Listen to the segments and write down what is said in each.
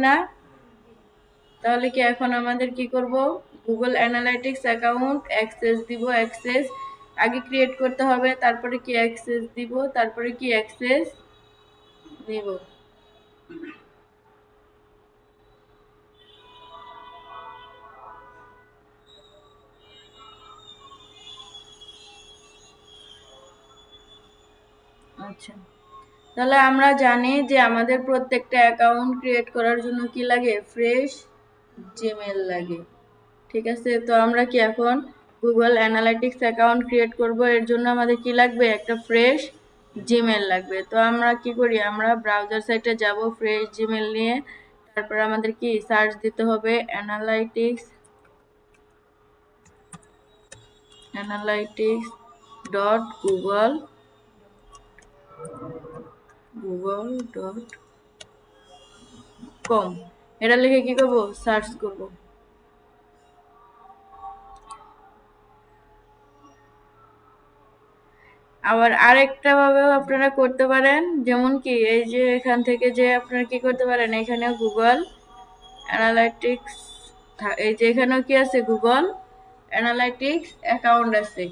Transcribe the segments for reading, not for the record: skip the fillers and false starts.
না? তাহলে কি এখন আমাদের কি করব, গুগল অ্যানালাইটিক্স অ্যাকাউন্ট অ্যাক্সেস দিব। অ্যাক্সেস আগে ক্রিয়েট করতে হবে, তারপরে কি অ্যাক্সেস দিব, তারপরে কি অ্যাক্সেস নিব। আচ্ছা, তাহলে আমরা জানি যে আমাদের প্রত্যেকটা অ্যাকাউন্ট ক্রিয়েট করার জন্য কি লাগে, ফ্রেশ জিমেল লাগে। ঠিক আছে, তো আমরা কি এখন গুগল অ্যানালাইটিক্স অ্যাকাউন্ট ক্রিয়েট করব, এর জন্য আমাদের কি লাগবে, একটা ফ্রেশ জিমেল লাগবে। তো আমরা কি করি, আমরা ব্রাউজার সাইটে যাব ফ্রেশ জিমেল নিয়ে, তারপর আমাদের কি সার্চ দিতে হবে অ্যানালাইটিক্স ডট google.com, এটা লিখে কি করব, সার্চ করব। আবার আরেকটা ভাবেও আপনারা করতে পারেন, যেমন কি এই যে এখান থেকে যে আপনারা কি করতে পারেন, এখানেও গুগল অ্যানালাইটিক্স, এই যে এখানেও কি আছে, গুগল অ্যানালাইটিক্স অ্যাকাউন্ট আছে,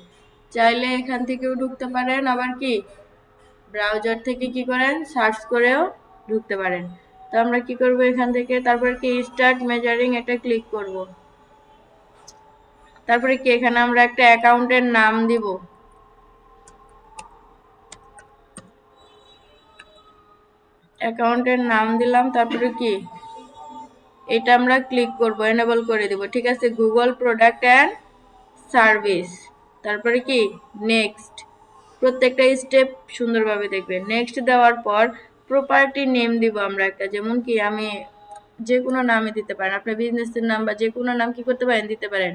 চাইলে এখান থেকেও ঢুকতে পারেন, আবার কি ব্রাউজার থেকে কি করেন, সার্চ করেও ঢুকতে পারেন। তো আমরা কি করব, এখান থেকে তারপর কি স্টার্ট মেজারিং, এটা ক্লিক করব। তারপরে কি এখানে আমরা একটা অ্যাকাউন্টের নাম দিব, অ্যাকাউন্টের নাম দিলাম, তারপরে কি এটা আমরা ক্লিক করব, এনেবল করে দিব। ঠিক আছে, গুগল প্রোডাক্ট অ্যান্ড সার্ভিস, তারপরে কি নেক্সট, প্রত্যেকটা স্টেপ সুন্দরভাবে দেখবেন। নেক্সট দেওয়ার পর প্রপার্টি নেম দিব আমরা একটা, যেমন কি আমি যে কোনো নামে দিতে পারেন, আপনার বিজনেসের নাম বা যে কোনো নাম কি করতে পারেন, দিতে পারেন।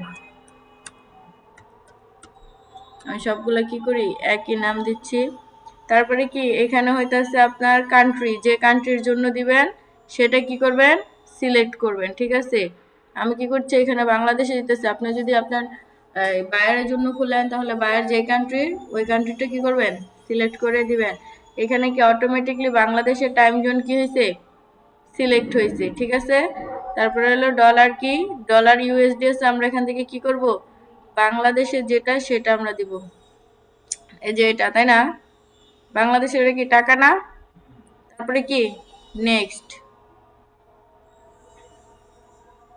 আমি সবগুলো কি করি, একই নাম দিচ্ছি। তারপরে কি এখানে হইতেছে আপনার কান্ট্রি, যে কান্ট্রির জন্য দিবেন সেটা কি করবেন, সিলেক্ট করবেন। ঠিক আছে, আমি কি করছি, এখানে বাংলাদেশে দিতেছে, আপনি যদি আপনার বায়ারের জন্য খুলেন, তাহলে বায়ার যে কান্ট্রির, ওই কান্ট্রিটা কি করবেন, সিলেক্ট করে দিবেন। এখানে কি অটোমেটিকলি বাংলাদেশের টাইম জোন কি হয়েছে, সিলেক্ট হয়েছে। ঠিক আছে, তারপরে হলো ডলার, কি ডলার ইউএসডি আছে, আমরা এখান থেকে কি করব, বাংলাদেশের যেটা সেটা আমরা দিব, এই যে এটা, তাই না, বাংলাদেশের এটা কি টাকা না। তারপরে কি নেক্সট,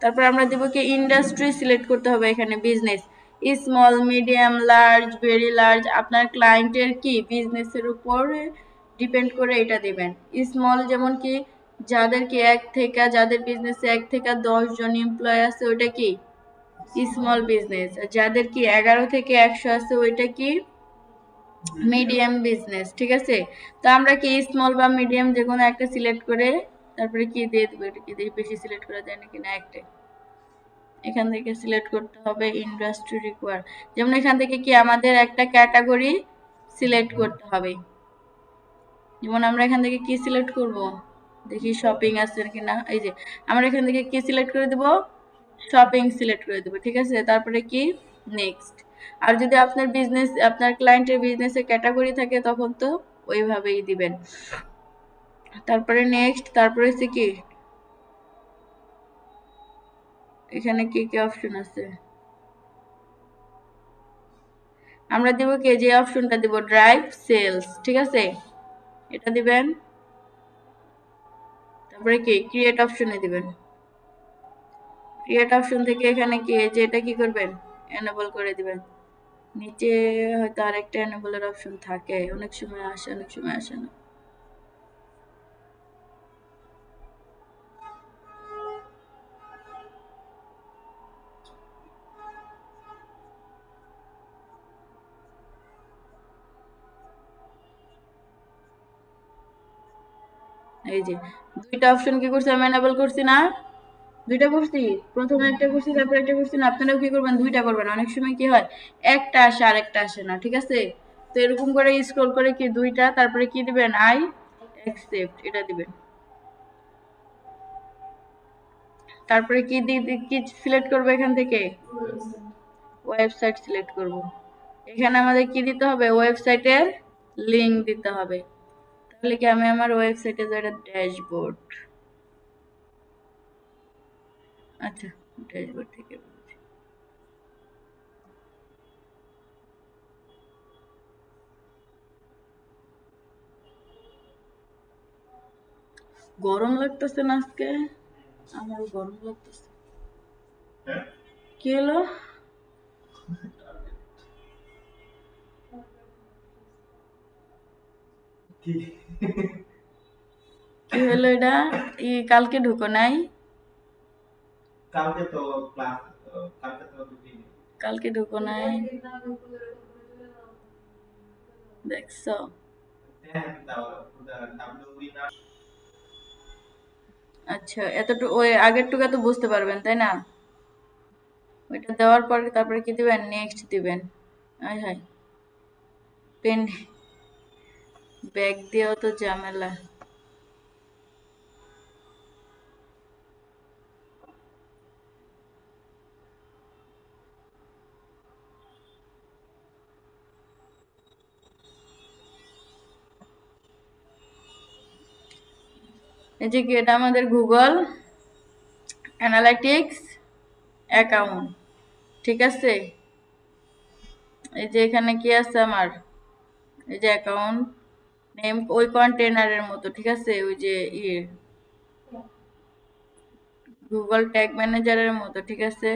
তারপর আমরা দেব কি ইন্ডাস্ট্রি সিলেক্ট করতে হবে, এখানে business, small, medium, large, very large, আপনার ক্লায়েন্টের কি বিজনেসের উপর ডিপেন্ড করে এটা দিবেন। স্মল যেমন কি যাদের কি যাদের বিজনেসে 1 থেকে 10 জন এমপ্লয় আছে, ওইটা কি স্মল বিজনেস। যাদের কি 11 থেকে 100 আছে, ওইটা কি মিডিয়াম বিজনেস। ঠিক আছে, তো আমরা কি স্মল বা মিডিয়াম যে কোনো একটা সিলেক্ট করে তারপরে কি দিয়ে দেবো, এটা কি দিয়ে বেশি সিলেক্ট করা যায় নাকি না, একটা এখান থেকে সিলেক্ট করতে হবে ইন্ডাস্ট্রি রিকোয়ার, যেমন এখান থেকে কি আমাদের একটা ক্যাটাগরি সিলেক্ট করতে হবে। যেমন আমরা এখান থেকে কি সিলেক্ট করব, দেখি শপিং আছে নাকি না, এই যে আমরা এখান থেকে কি সিলেক্ট করে দেব, শপিং সিলেক্ট করে দেব। ঠিক আছে, তারপরে কি নেক্সট। আর যদি আপনার বিজনেস, আপনার ক্লায়েন্টের বিজনেসের ক্যাটাগরি থাকে, তখন তো ওইভাবেই দিবেন। তারপরে নেক্সট, তারপরে হচ্ছে কি এখানে কি কি অপশন আছে, আমরা দিব কি, যে অপশনটা দিব ড্রাইভ সেলস। ঠিক আছে, এটা দিবেন। তারপরে কি ক্রিয়েট অপশনে দিবেন, ক্রিয়েট অপশন থেকে এখানে কি যে এটা কি করবেন, এনেবল করে দিবেন। নিচে হয়তো আরেকটা এনেবলের অপশন থাকে, অনেক সময় আসে অনেক সময় আসে না। এই যে দুইটা অপশন কি করছি, আমি এনেবল করছি না, দুইটা করছি, প্রথমে একটা করছি, তারপর একটা করছি না। আপনারাও কি করবেন, দুইটা করবেন। অনেক সময় কি হয়, একটা আসে আরেকটা আসে না। ঠিক আছে, তো এরকম করে স্ক্রল করে কি দুইটা, তারপরে কি দিবেন, আই অ্যাকসেপ্ট, এটা দিবেন। তারপরে কি কি সিলেক্ট করবো, এখান থেকে ওয়েবসাইট সিলেক্ট করব। এখানে আমাদের কি দিতে হবে, ওয়েবসাইটের লিংক দিতে হবে। তাহলে কি আমি আমার ওয়েবসাইটে যারা ড্যাশবোর্ড, আচ্ছা, ড্যাশবোর্ড থেকে বলছি। গরম লাগতেছে না আজকে? আমার গরম লাগতেছে। কি হলো? কি হলো এটা? কালকে ঢুকো নাই? কালকে তো ক্লাস, কালকে তো ঢুকিনি। কালকে ঢুকো নাই, দেখছো? আচ্ছা, এতটুকু ওই আগেরটুকু তো বুঝতে পারবেন তাই না? ওইটা দেওয়ার পরে তারপরে কি দিবেন? নেক্সট দিবেন। আয় হায়, পেন ব্যাগ দিয়েও তো ঝামেলা। এই যে কি, এটা আমাদের গুগল অ্যানালিটিক্স অ্যাকাউন্ট, ঠিক আছে? এই যে এখানে কি আছে আমার, এই যে অ্যাকাউন্ট নেম ওই কন্টেনারের মতো, ঠিক আছে? ওই যে গুগল ট্যাগ ম্যানেজারের মতো, ঠিক আছে?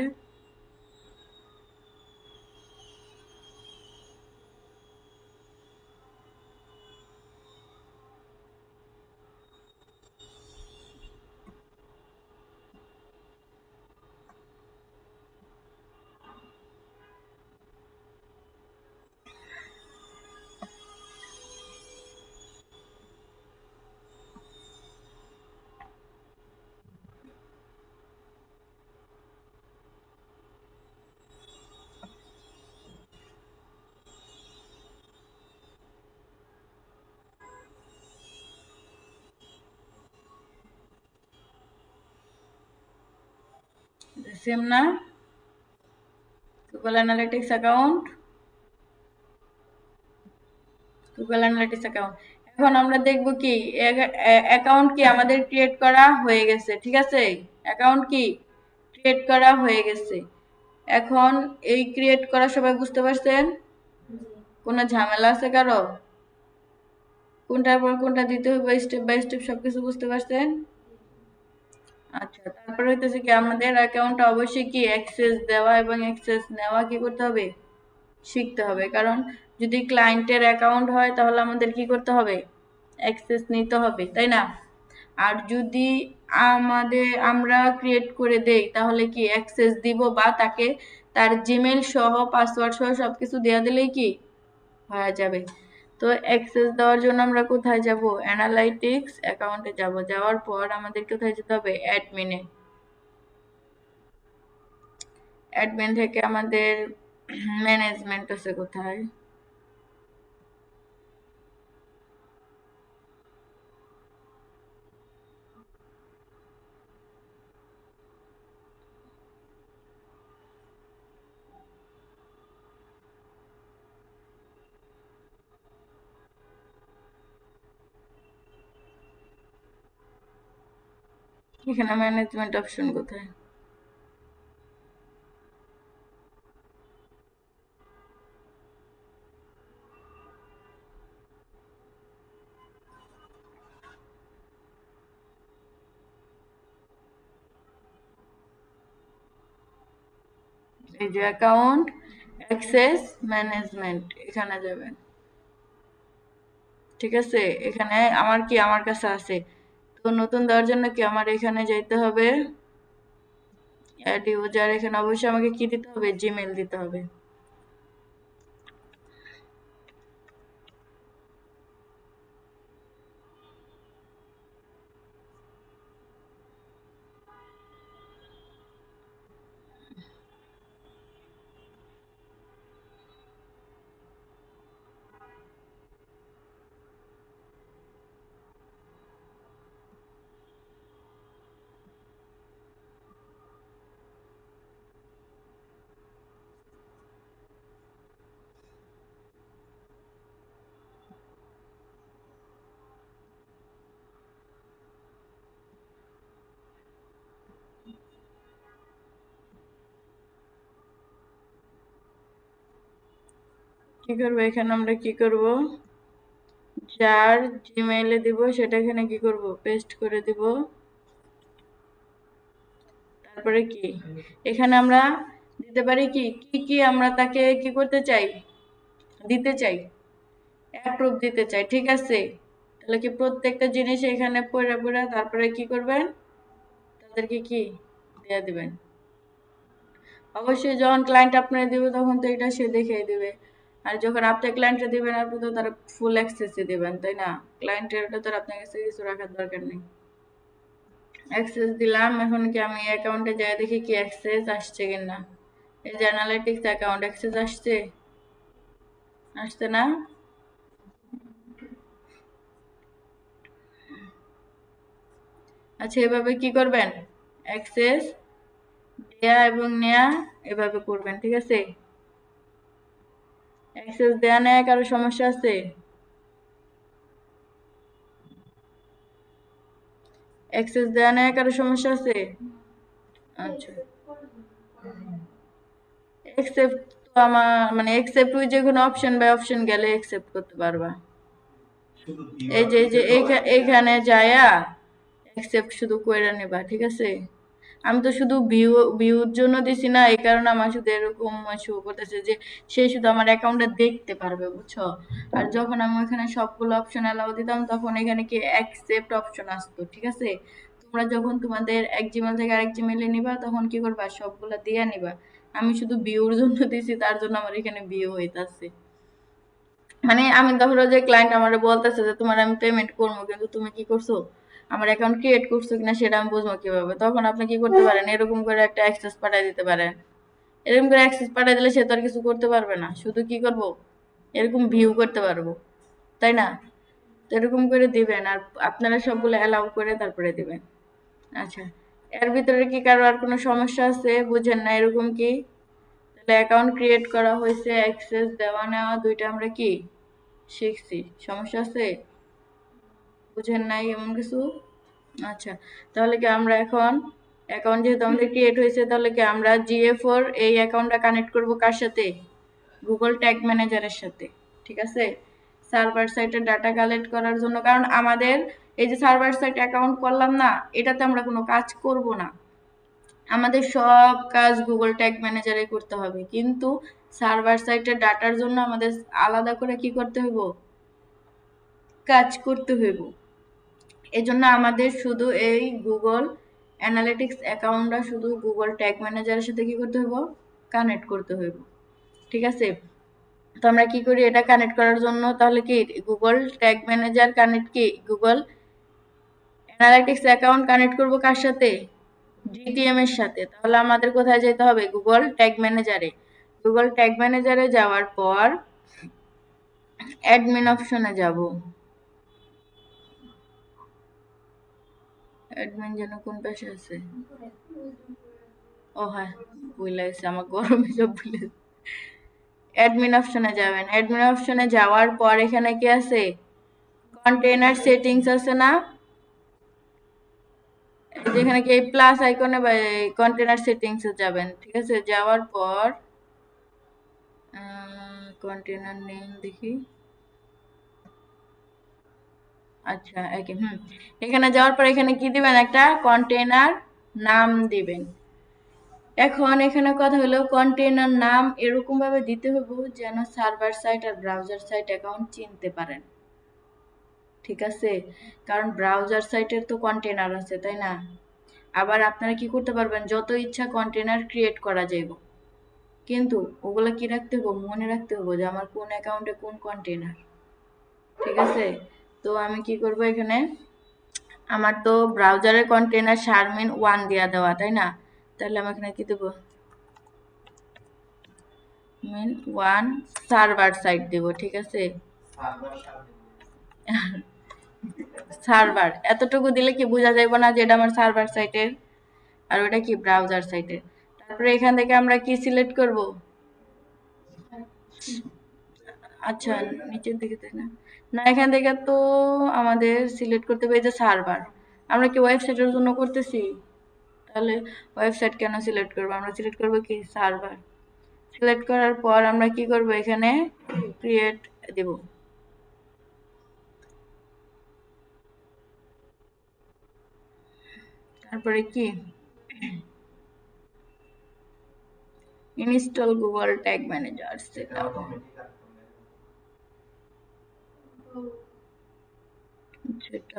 সেম না? Google analytics account, Google analytics account. এখন আমরা দেখব কি অ্যাকাউন্ট কি আমাদের ক্রিয়েট করা হয়ে গেছে, ঠিক আছে? অ্যাকাউন্ট কি ক্রিয়েট করা হয়ে গেছে। এখন এই ক্রিয়েট করা সবাই বুঝতে পারছেন? কোনো ঝামেলা আছে কারো? কোনটার পর কোনটা দিতে হবে স্টেপ বাই স্টেপ সবকিছু বুঝতে পারছেন? আচ্ছা, তারপরে হইতেছে কি আমাদের অ্যাকাউন্টটা অবশ্যই কি অ্যাক্সেস দেওয়া এবং অ্যাক্সেস নেওয়া কি করতে হবে? শিখতে হবে। কারণ যদি ক্লায়েন্টের অ্যাকাউন্ট হয় তাহলে আমাদের কি করতে হবে? অ্যাক্সেস নিতে হবে, তাই না? আর যদি আমরা ক্রিয়েট করে দেই তাহলে কি অ্যাক্সেস দিব বা তাকে তার জিমেল সহ পাসওয়ার্ড সহ সবকিছু দেওয়া দিলেই কি হয়ে যাবে। তো অ্যাক্সেস দেওয়ার জন্য আমরা কোথায় যাব? অ্যানালাইটিক্স অ্যাকাউন্টে যাব। যাওয়ার পর আমাদের কোথায় যেতে হবে? অ্যাডমিনে। অ্যাডমিন থেকে আমাদের ম্যানেজমেন্ট আছে কোথায়? এখানে ম্যানেজমেন্ট অপশন কোথায়? এই যে অ্যাকাউন্ট অ্যাক্সেস ম্যানেজমেন্ট, এখানে যাবেন, ঠিক আছে? এখানে আমার কাছে আছে। তো নতুন দেওয়ার জন্য কি আমার এখানে যাইতে হবে? অ্যাড ইউজার, এখানে অবশ্যই আমাকে কি দিতে হবে? জিমেল দিতে হবে। কি করব, এখানে আমরা কি করব, যার জিমেইলে দিব সেটা এখানে কি করব, পেস্ট করে দিব। তারপরে কি এখানে আমরা দিতে পারি কি কি কি আমরা তাকে কি করতে চাই, দিতে চাই, অ্যাপ্রুভ দিতে চাই। ঠিক আছে, তাহলে কি প্রত্যেকটা জিনিস এখানে পড়ে পড়ে তারপরে কি করবেন, তাদেরকে কি দিয়ে দিবেন। অবশ্যই যখন ক্লায়েন্ট আপনার দিবে তখন তো এটা সে দেখিয়ে দিবে, আর যখন আপনি ক্লায়েন্টে দিবেন আপনি তো তার ফুল অ্যাক্সেসই দিবেন, তাই না? ক্লায়েন্টের ওটা তো আপনার কাছে কিছু রাখার দরকার নেই। অ্যাক্সেস দিলাম, এখন কি আমি অ্যাকাউন্টে যাই দেখি কি অ্যাক্সেস আসছে কিনা। এই যে অ্যানালিটিক্স অ্যাকাউন্ট অ্যাক্সেস আসছে, আসছে না? আচ্ছা, এভাবে কি করবেন, অ্যাক্সেস দেয়া এবং নেয়া এভাবে করবেন। ঠিক আছে, অ্যাক্সেস দেয়া নেয়া কারো সমস্যা আছে? অ্যাক্সেস দেয়া নেয়া কারো সমস্যা আছে? আচ্ছা, অ্যাকসেপ্ট তো আমার মানে অ্যাকসেপ্ট ওই যে কোনো অপশন বাই অপশন গেলে অ্যাকসেপ্ট করতে পারবা। এই যে এইখানে যায়া অ্যাকসেপ্ট শুধু কইরা নেবা। ঠিক আছে, আমি তো শুধু ভিউর জন্য দিছি না, এই কারণে আমার শুধু এরকম শো করতেছে যে সে শুধু আমার অ্যাকাউন্টটা দেখতে পারবে, বুঝছো? আর যখন আমি ওখানে সবগুলো অপশন অ্যালাউ দিতাম তখন এখানে কি অ্যাকসেপ্ট অপশন আসতো। ঠিক আছে, তোমরা যখন তোমাদের এক জিমেল থেকে আরেক জিমেলে নিবা তখন কি করবা, সবগুলা দিয়া নিবা। আমি শুধু ভিউর জন্য দিছি, তার জন্য আমার এখানে ভিউ হইতাছে। মানে আমি ধরো যে ক্লায়েন্ট আমারে বলতেছে যে তোমার আমি পেমেন্ট করবো, কিন্তু তুমি কি করছো, আমার অ্যাকাউন্ট ক্রিয়েট করছো কিনা সেটা আমি বুঝবো কিভাবে? তখন আপনি কি করতে পারেন, এরকম করে একটা অ্যাক্সেস পাঠিয়ে দিতে পারেন। এরকম করে অ্যাক্সেস পাঠিয়ে দিলে সে তো আর কিছু করতে পারবে না, শুধু কি করব, এরকম ভিউ করতে পারবো, তাই না? তো এরকম করে দিবেন, আর আপনারা সবগুলো অ্যালাউ করে তারপরে দিবেন। আচ্ছা, এর ভিতরে কি কারো আর কোনো সমস্যা আছে, বুঝেন না এরকম কি? তাহলে অ্যাকাউন্ট ক্রিয়েট করা হয়েছে, অ্যাক্সেস দেওয়া নেওয়া দুইটা আমরা কি শিখছি, সমস্যা আছে? বুঝেন নাই এমন কিছু? আচ্ছা, তাহলে কি আমরা এখন অ্যাকাউন্ট যেহেতু আমাদের ক্রিয়েট হয়েছে, তাহলে কি আমরা GA4 এই অ্যাকাউন্টটা কানেক্ট করব কার সাথে, গুগল ট্যাগ ম্যানেজারের সাথে। ঠিক আছে, সার্ভার সাইটে ডাটা কালেক্ট করার জন্য, কারণ আমাদের এই যে সার্ভার সাইট অ্যাকাউন্ট করলাম না, এটাতে আমরা কোনো কাজ করব না, আমাদের সব কাজ গুগল ট্যাগ ম্যানেজারে করতে হবে, কিন্তু সার্ভার সাইটের ডাটার জন্য আমাদের আলাদা করে কি করতে হইব, কাজ করতে হইব। এজন্য আমাদের শুধু এই গুগল অ্যানালিটিক্স অ্যাকাউন্টটা শুধু গুগল ট্যাগ ম্যানেজারের সাথে কি করতে হইব, কানেক্ট করতে হইব। ঠিক আছে, তো আমরা কি করি এটা কানেক্ট করার জন্য, তাহলে কি গুগল ট্যাগ ম্যানেজার কানেক্ট কি গুগল অ্যানালিটিক্স অ্যাকাউন্ট কানেক্ট করব কার সাথে, GTM এর সাথে। তাহলে আমাদের কোথায় যেতে হবে, গুগল ট্যাগ ম্যানেজারে। গুগল ট্যাগ ম্যানেজারে যাওয়ার পর অ্যাডমিন অপশনে যাব। অ্যাডমিন যেন কোন পাশে আছে, ও হ্যাঁ, ভুলে গেছি, আমার গরমে সব ভুলে গেছি। অ্যাডমিন অপশনে যাবেন, অ্যাডমিন অপশনে যাওয়ার পর এখানে কি আছে, কন্টেইনার সেটিংস আছে না, যেখানে কি এই প্লাস আইকনে বা কন্টেইনার সেটিংসে যাবেন। ঠিক আছে, যাওয়ার পর কন্টেইনার নেম দেখি, আচ্ছা একই, এখানে যাওয়ার পর এখানে কি দিবেন, একটা কন্টেইনার নাম দিবেন। এখন এখানে কথা হলো কন্টেইনার নাম এরকম ভাবে দিতে হবে যেন সার্ভার সাইট আর ব্রাউজার সাইট অ্যাকাউন্ট চিনতে পারেন। ঠিক আছে, কারণ ব্রাউজার সাইটের তো কন্টেইনার আছে, তাই না? আবার আপনারা কি করতে পারবেন, যত ইচ্ছা কন্টেইনার ক্রিয়েট করা যাবে, কিন্তু ওগুলা কি রাখতে হবে, মনে রাখতে হবে যে আমার কোন অ্যাকাউন্টে কোন কন্টেইনার। ঠিক আছে, তো আমি কি করব, এখানে আমার তো ব্রাউজারের কন্টেইনার শারমিন 1 দিয়া দেওয়া, তাই না? তাহলে আমি এখানে কি দেবো, min1 সার্ভার সাইট দেব। ঠিক আছে, সার্ভার এতটুকু দিলে কি বোঝা যাবে না যে এটা আমার সার্ভার সাইটের, আর ওটা কি ব্রাউজার সাইটের। তারপরে এখান থেকে আমরা কি সিলেক্ট করব, আচ্ছা নিচের দিকে, তাই না? না, এখান থেকে তো আমাদের সিলেক্ট করতে হবে এই যে সার্ভার, আমরা কি ওয়েবসাইটের জন্য করতেছি, তাহলে ওয়েবসাইট কেন সিলেক্ট করবো, আমরা সিলেক্ট করবো কি সার্ভার। সিলেক্ট করার পর আমরা কি করব, এখানে ক্রিয়েট দেব। তারপরে কি install Google tag manager setup. সেটা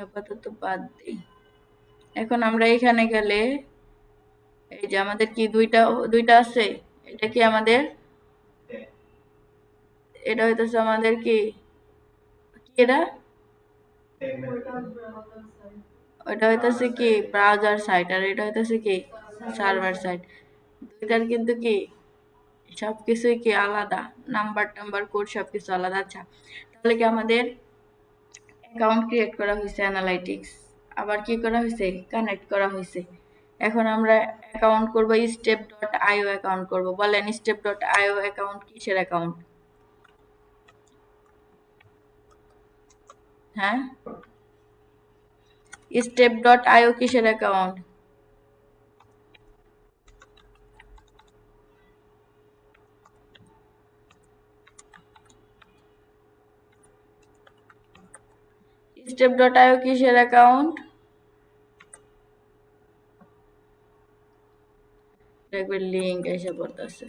আপাতত বাদ দিই। এখন আমরা এখানে গেলে এই যে আমাদের কি দুইটা আছে, এটা কি আমাদের, এটা হইতেছে আমাদের কি এটা, ওটা হইতেছে কি ব্রাউজার সাইট, আর এটা হইতেছে কি সার্ভার সাইট। দুইটার কিন্তু কি সবকিছুই কি আলাদা, নাম্বার কোড সবকিছু আলাদা। আচ্ছা, তাহলে কি আমাদের অ্যাকাউন্ট ক্রিয়েট করা হয়েছে, অ্যানালাইটিক্স আবার কি করা হয়েছে, কানেক্ট করা হয়েছে। এখন আমরা অ্যাকাউন্ট করব, step.io অ্যাকাউন্ট করব। বলেন step.io অ্যাকাউন্ট কিসের অ্যাকাউন্ট? হ্যাঁ, step.io কিসের অ্যাকাউন্ট? step.io কিসের অ্যাকাউন্ট? একবার লিংক এসে পড়তেছে।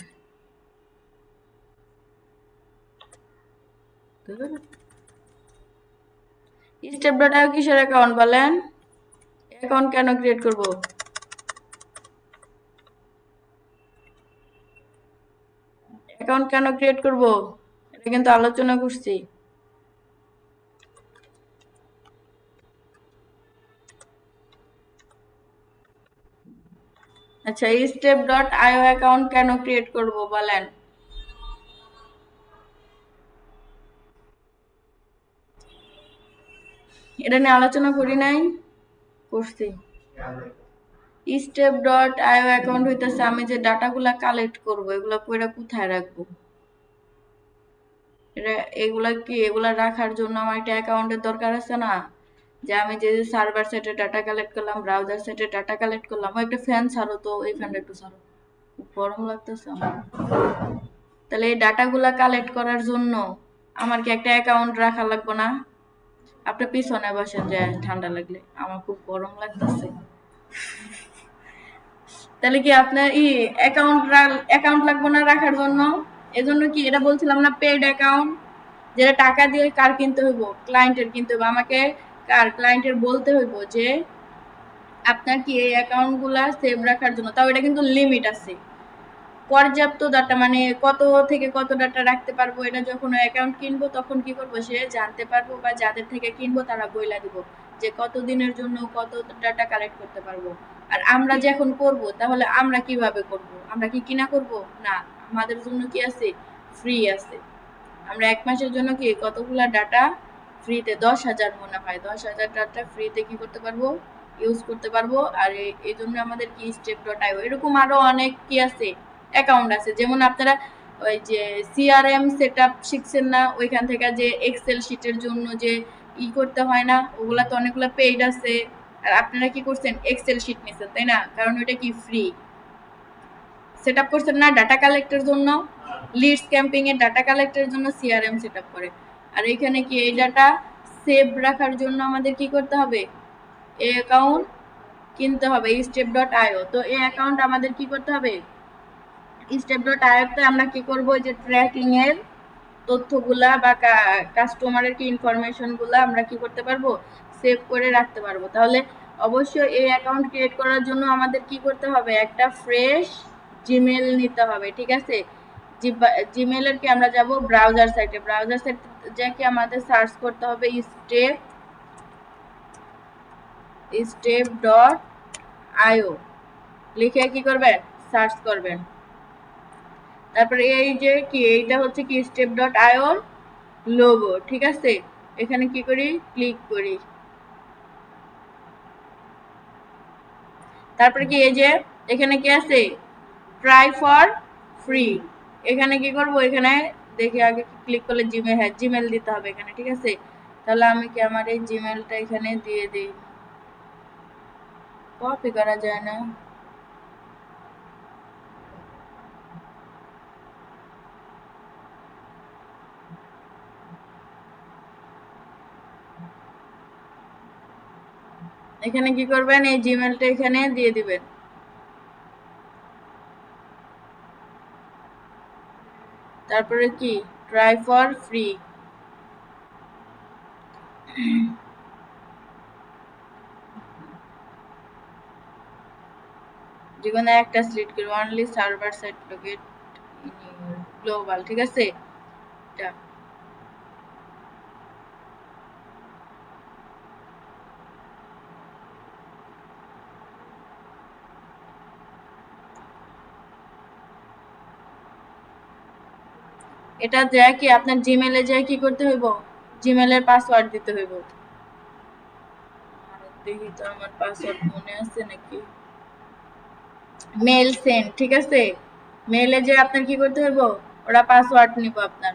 step.io কিসের অ্যাকাউন্ট বলেন? অ্যাকাউন্ট কেন ক্রিয়েট করব? অ্যাকাউন্ট কেন ক্রিয়েট করব এটা কিন্তু আলোচনা করছি। আচ্ছা, step.io অ্যাকাউন্ট কেন ক্রিয়েট করব বলেন? এটা নিয়ে আলোচনা করি নাই? করছি। step.io অ্যাকাউন্ট হইতেছে আমি যে ডাটাগুলা কালেক্ট করব, এগুলা কইরা কোথায় রাখবো? এগুলা রাখার জন্য আমার একটা অ্যাকাউন্টের দরকার আছে না? যে আমি যে সার্ভার সাইটে ডাটা কালেক্ট করলাম, ব্রাউজার সাইটে ডাটা কালেক্ট করলাম, একটা ফ্যান ছাড়ো তো, এই ফ্যানটা একটু ছাড়ো, খুব গরম লাগতেছে আমার। তাহলে এই ডাটাগুলা কালেক্ট করার জন্য আমার কি একটা অ্যাকাউন্ট রাখা লাগবে না? আপনি পিছনে বসেন, যে ঠান্ডা লাগলে, আমার খুব গরম লাগতেছে। তাহলে কি আপনার অ্যাকাউন্ট লাগবে না রাখার জন্য? এজন্য কি এটা বলছিলাম না, পেড অ্যাকাউন্ট, যেটা টাকা দিয়ে কার কিনতে হইব, ক্লায়েন্টের কিনতে হইব। আমাকে ক্লায়েন্টের বলতে হইব যে আপনার কি এই অ্যাকাউন্টগুলা সেভ রাখার জন্য, তাও এটা কিন্তু লিমিট আছে, পর্যাপ্ত ডাটা, মানে কত থেকে কত ডাটা রাখতে পারবো, এটা যখন অ্যাকাউন্ট কিনবো তখন কি করবো, সে জানতে পারবো, বা যাদের থেকে কিনবো তারা বইলা দিব যে কত দিনের জন্য কত ডাটা কালেক্ট করতে পারবো। আর আমরা যখন করব, তাহলে আমরা কিভাবে করব? আমরা কি কিনা করব? না, আমাদের জন্য কি আছে, ফ্রি আছে। আমরা 1 মাসের জন্য কি কতগুলা ডাটা ফ্রিতে, 10,000 মনে হয়, 10,000 ডাটা ফ্রিতে কি করতে পারবো, ইউজ করতে পারবো। আর এই জন্য আমাদের কি step.io, এরকম আরো অনেক কি আছে, অ্যাকাউন্ট আছে। যেমন আপনারা ওই যে সিআরএম সেটআপ শিখছেন না, ওইখান থেকে যে এক্সেল শিটের জন্য যে করতে হয় না, ওগুলা তো অনেকগুলা পেইড আছে। আর আপনারা কি করছেন, এক্সেল শিট নিছেন, তাই না? কারণ ওইটা কি ফ্রি। সেটআপ করছেন না ডাটা কালেক্টের জন্য, লিডস ক্যাম্পিং এর ডাটা কালেক্টের জন্য সিআরএম সেটআপ করে। আর এখানে কি এই ডাটা সেভ রাখার জন্য আমাদের কি করতে হবে, এই অ্যাকাউন্ট কিনতে হবে, step.io। তো এই অ্যাকাউন্ট আমাদের কি করতে হবে, step.io তে আমরা কি করব, যে ট্র্যাকিং এর তথ্যগুলা বা কাস্টমারের কি ইনফরমেশন গুলা আমরা কি করতে পারবো, সেভ করে রাখতে পারবো। তাহলে অবশ্যই এই অ্যাকাউন্ট ক্রিয়েট করার জন্য আমাদের কি করতে হবে, একটা ফ্রেশ জিমেল নিতে হবে, ঠিক আছে? জিমেলের কি আমরা যাব ব্রাউজার সাইটে, ব্রাউজার সাইট যে আমাদের সার্চ করতে হবে step.io লিখে কি করবেন, সার্চ করবেন। তারপরে এই যে কি এইটা হচ্ছে কি step.io লোগো, ঠিক আছে? এখানে কি করি, ক্লিক করি। তারপরে কি এই যে এখানে কি আছে, ট্রাই ফর ফ্রি, এখানে কি করব, এখানে দেখি আগে ক্লিক করলে জিমেল, হ্যাঁ জিমেল দিতে হবে এখানে, ঠিক আছে? তাহলে আমি কি আমার এই জিমেলটা এখানে দিয়ে দিই, কপি করা যায় না, এখানে কি করবেন, এই জিমেলটা এখানে দিয়ে দিবেন। তারপরে কি ট্রাই ফর ফ্রি, যেকোনো একটা সিলেক্ট করব, only server site locate in your global, ঠিক আছে। এটা যায় কি আপনার জিমেলে যায় কি করতে হইব, জিমেলের পাসওয়ার্ড দিতে হইব। দেখি তো আমার পাসওয়ার্ড মনে আছে নাকি। মেল সেন্ড, ঠিক আছে, মেলে যে আপনার কি করতে হইব, ওরা পাসওয়ার্ড নিব আপনার।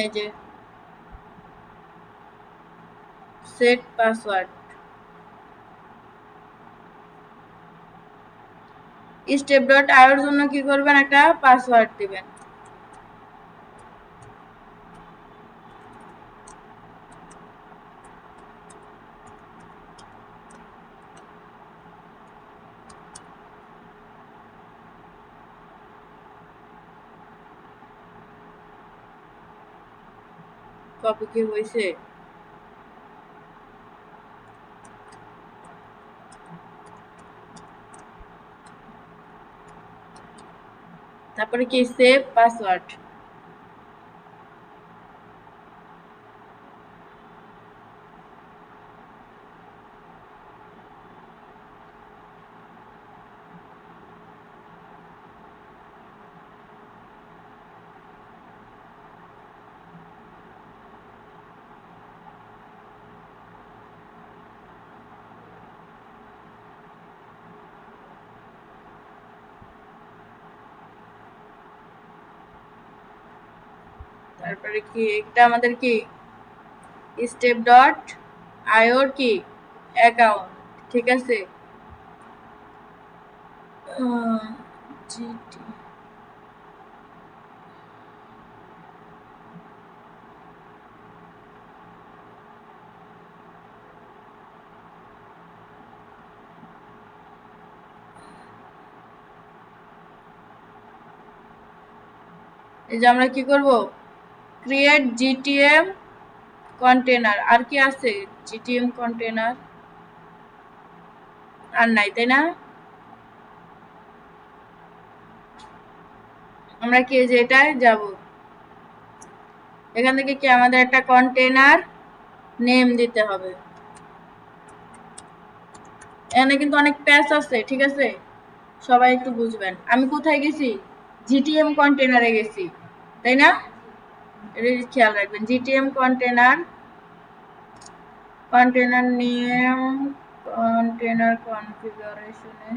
এই যে সেট পাসওয়ার্ড, স্টেপ ডট আইওর জন্য কি করবেন, একটা পাসওয়ার্ড দিবেন। কপি কি হয়েছে, তারপরে কি সেভ পাসওয়ার্ড, তারপরে কি এটা আমাদের কি স্টেপ ডট আইওর কি অ্যাকাউন্ট, ঠিক আছে। জিটি এই যে আমরা কি করব, ক্রিয়েট জিটিএম কন্টেনার, আর কি আছে জিটিএম কন্টেনার, আর নাই তাই না। আমরা কি যে এটায় যাব, এখান থেকে কি আমাদের একটা কন্টেনার নেম দিতে হবে। এখানে কিন্তু অনেক প্যাচ আছে, ঠিক আছে, সবাই একটু বুঝবেন। আমি কোথায় গেছি, জিটিএম কন্টেনারে গেছি, তাই না, এটা খেয়াল রাখবেন। GTM container, container name, container কনফিগারেশনে,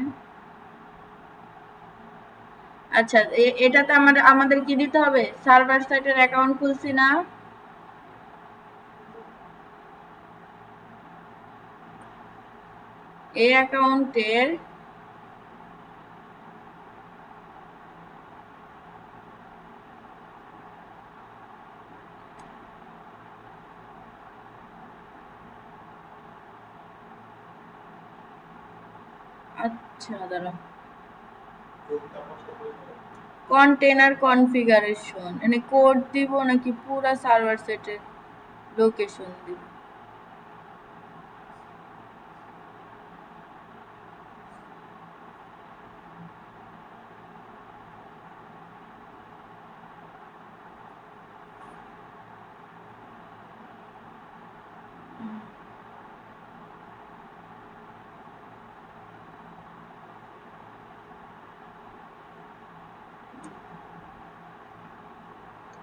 আচ্ছা এটাতে আমাদের কি দিতে হবে, সার্ভার সাইটের অ্যাকাউন্ট খুলছি না, এই অ্যাকাউন্টের আচ্ছা দাঁড়া, কন্টেনার কনফিগারেশন মানে কোড দিব নাকি পুরো সার্ভার সেটের লোকেশন দিব,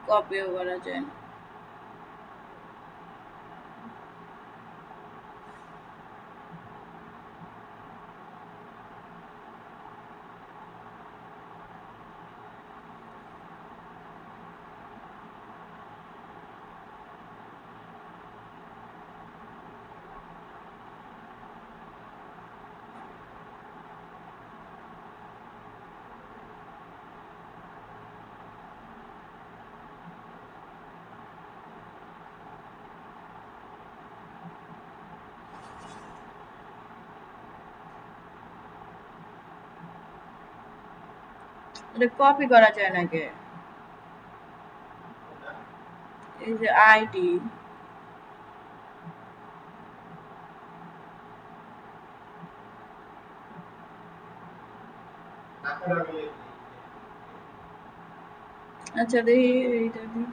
কপিও করা যায় না। এটা কপি করা যায় নাকি? এই যে আইডি, আচ্ছা দেখি এইটা দিই।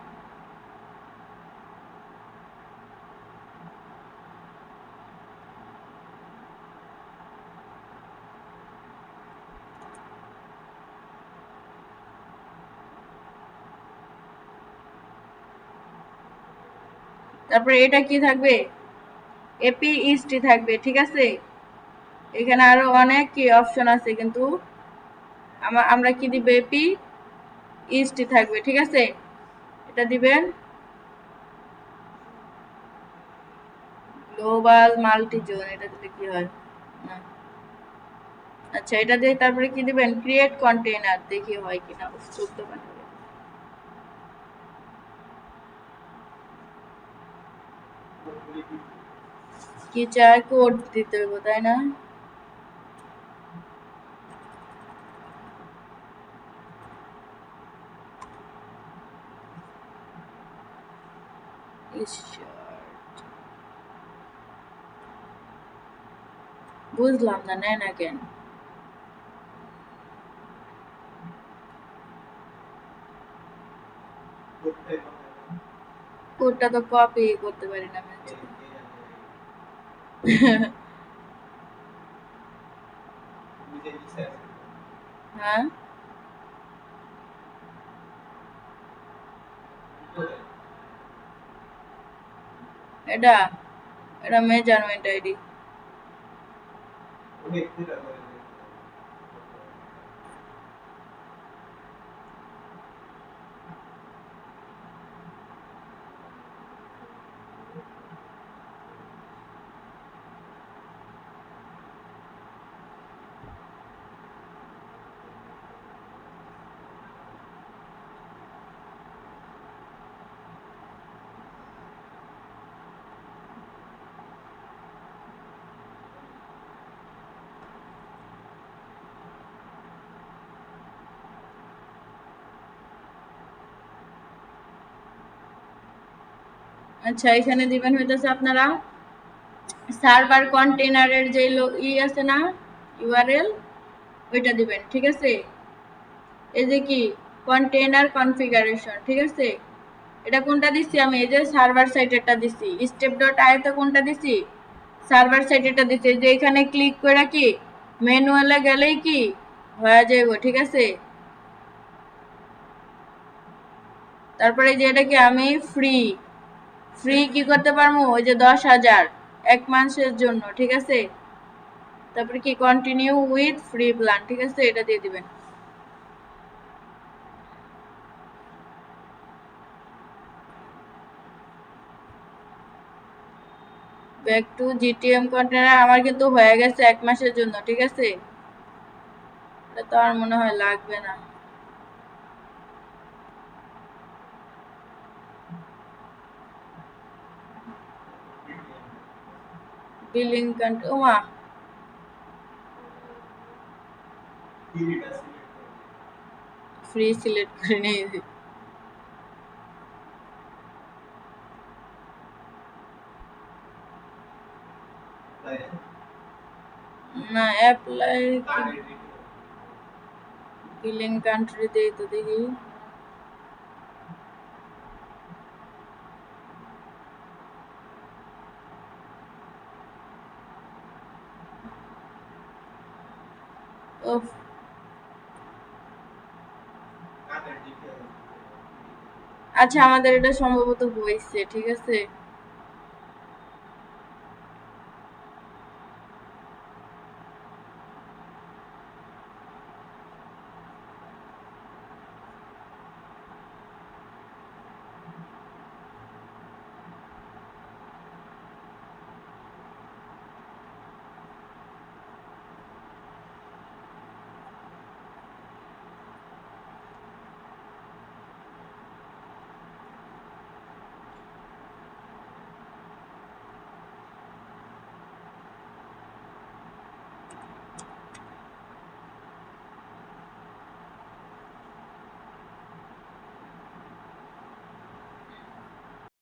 তারপরে এটা কি থাকবে? এপি ইস্টি থাকবে, ঠিক আছে। এখানে আরো অনেক কি অপশন আছে, কিন্তু আমরা কি দিব? এপি ইস্টি থাকবে, ঠিক আছে। এটা দিবেন গ্লোবাল মাল্টি জোন, এটা দিলে কি হয় না। আচ্ছা এটা দিয়ে তারপরে কি দিবেন? ক্রিয়েট কন্টেইনার, দেখি হয় কিনা। চলতে পারে কি চায়, কোড দিতে হবে তাই না? বুঝলাম না, নেয় না কেন? কোডটা তো কপি করতে পারি না আমি। হ্যাঁ এটা এটা মেজারমেন্ট আইডি। আচ্ছা এখানে দিবেন হইতেছে আপনারা সার্ভার কন্টেইনারের যে আছে না, ইউআরএল, ওইটা দিবেন, ঠিক আছে। এই যে কি কন্টেইনার কনফিগারেশন, ঠিক আছে। এটা কোনটা দিছি আমি? এই যে সার্ভার সাইডেরটা দিছি। স্টেপ ডট আইতে কোনটা দিছি? সার্ভার সাইডেরটা দিছি। যে এখানে ক্লিক করে কি ম্যানুয়ালে গেলেই কি হয়ে যাবে, ঠিক আছে। তারপরে যে এটা কি আমি ফ্রি ফ্রি কি করতে পারবো? ওই যে 10,000 এক মাসের জন্য, ঠিক আছে। তারপরে কি কন্টিনিউ উইথ ফ্রি প্ল্যান, ঠিক আছে, এটা দিয়ে দিবেন। ব্যাক টু জিটিএম কন্টেনার আমার কিন্তু হয়ে গেছে এক মাসের জন্য, ঠিক আছে। এটা তো আর মনে হয় লাগবে না। বিলিং কান্ট্রি, ওমা ফ্রি সিলেক্ট করে নিয়েছি। না অ্যাপ্লাই বিলিং কান্ট্রি দেই তো দেখি। ওফ, আচ্ছা আমাদের এটা সম্ভবত হয়েছে, ঠিক আছে।